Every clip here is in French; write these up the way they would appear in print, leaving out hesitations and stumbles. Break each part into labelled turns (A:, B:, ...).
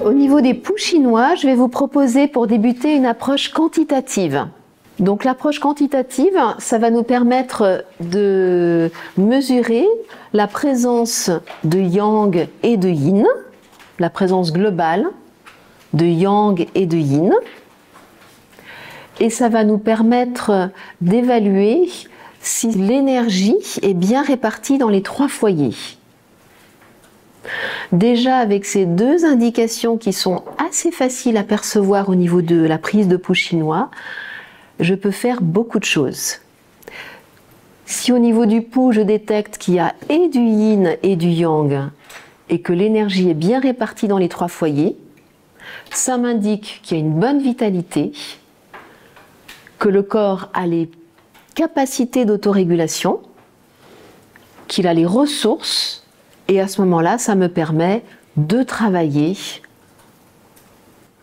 A: Au niveau des poux chinois, je vais vous proposer pour débuter une approche quantitative. Donc l'approche quantitative, ça va nous permettre de mesurer la présence de yang et de yin, la présence globale de yang et de yin. Et ça va nous permettre d'évaluer si l'énergie est bien répartie dans les 3 foyers. Déjà avec ces 2 indications qui sont assez faciles à percevoir au niveau de la prise de pouls chinois, je peux faire beaucoup de choses. Si au niveau du pouls je détecte qu'il y a et du yin et du yang et que l'énergie est bien répartie dans les 3 foyers, ça m'indique qu'il y a une bonne vitalité, que le corps a les capacités d'autorégulation, qu'il a les ressources. Et à ce moment-là, ça me permet de travailler,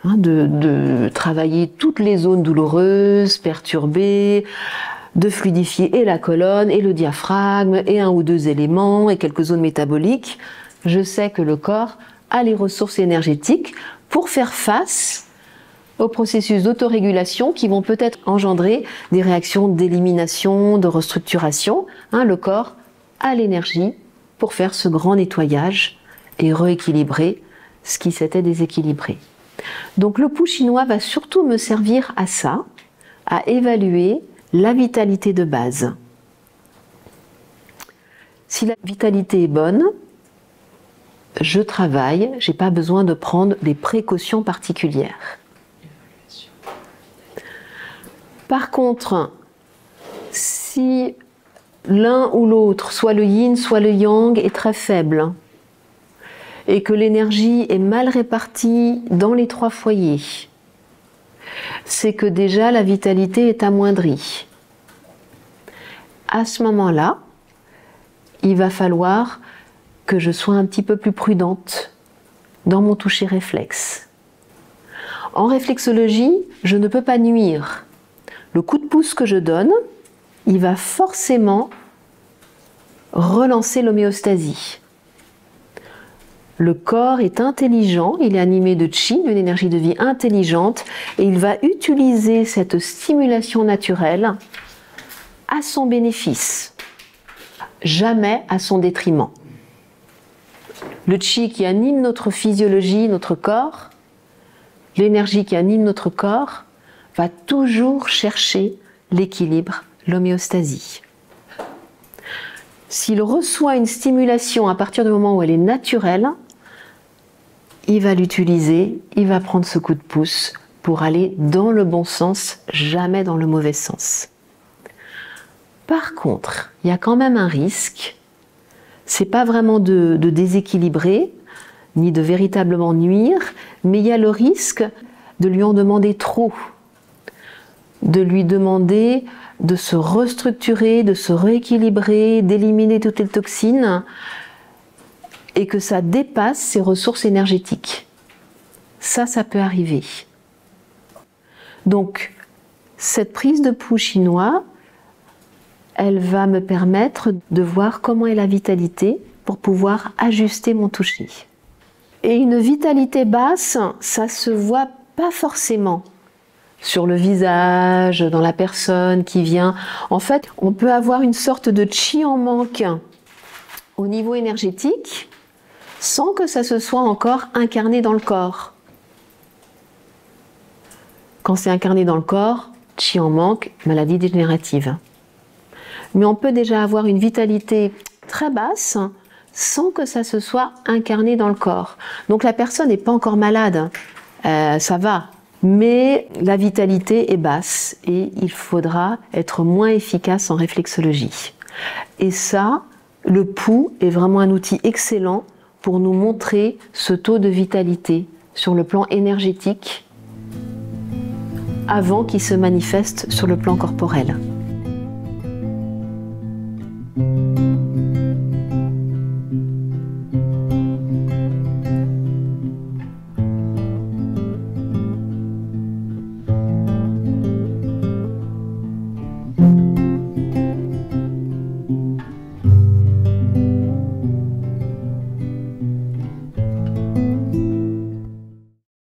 A: de travailler toutes les zones douloureuses, perturbées, de fluidifier et la colonne, et le diaphragme, et 1 ou 2 éléments, et quelques zones métaboliques. Je sais que le corps a les ressources énergétiques pour faire face aux processus d'autorégulation qui vont peut-être engendrer des réactions d'élimination, de restructuration. Le corps a l'énergie pour faire ce grand nettoyage et rééquilibrer ce qui s'était déséquilibré. Donc le pouls chinois va surtout me servir à ça, à évaluer la vitalité de base. Si la vitalité est bonne, je travaille, je n'ai pas besoin de prendre des précautions particulières. Par contre, si l'un ou l'autre, soit le yin, soit le yang, est très faible et que l'énergie est mal répartie dans les 3 foyers, c'est que déjà la vitalité est amoindrie. À ce moment-là, il va falloir que je sois un petit peu plus prudente dans mon toucher réflexe. En réflexologie, je ne peux pas nuire. Le coup de pouce que je donne, il va forcément relancer l'homéostasie. Le corps est intelligent, il est animé de chi, d'une énergie de vie intelligente, et il va utiliser cette stimulation naturelle à son bénéfice, jamais à son détriment. Le chi qui anime notre physiologie, notre corps, l'énergie qui anime notre corps, va toujours chercher l'équilibre, l'homéostasie. S'il reçoit une stimulation à partir du moment où elle est naturelle, il va l'utiliser, il va prendre ce coup de pouce pour aller dans le bon sens, jamais dans le mauvais sens. Par contre, il y a quand même un risque, c'est pas vraiment de déséquilibrer, ni de véritablement nuire, mais il y a le risque de lui en demander trop, de lui demander de se restructurer, de se rééquilibrer, d'éliminer toutes les toxines et que ça dépasse ses ressources énergétiques. Ça peut arriver. Donc, cette prise de pouls chinois, elle va me permettre de voir comment est la vitalité pour pouvoir ajuster mon toucher. Et une vitalité basse, ça se voit pas forcément sur le visage, dans la personne qui vient. En fait, on peut avoir une sorte de chi en manque au niveau énergétique sans que ça se soit encore incarné dans le corps. Quand c'est incarné dans le corps, chi en manque, maladie dégénérative. Mais on peut déjà avoir une vitalité très basse sans que ça se soit incarné dans le corps. Donc la personne n'est pas encore malade, ça va. Mais la vitalité est basse et il faudra être moins efficace en réflexologie. Et ça, le pouls est vraiment un outil excellent pour nous montrer ce taux de vitalité sur le plan énergétique avant qu'il se manifeste sur le plan corporel.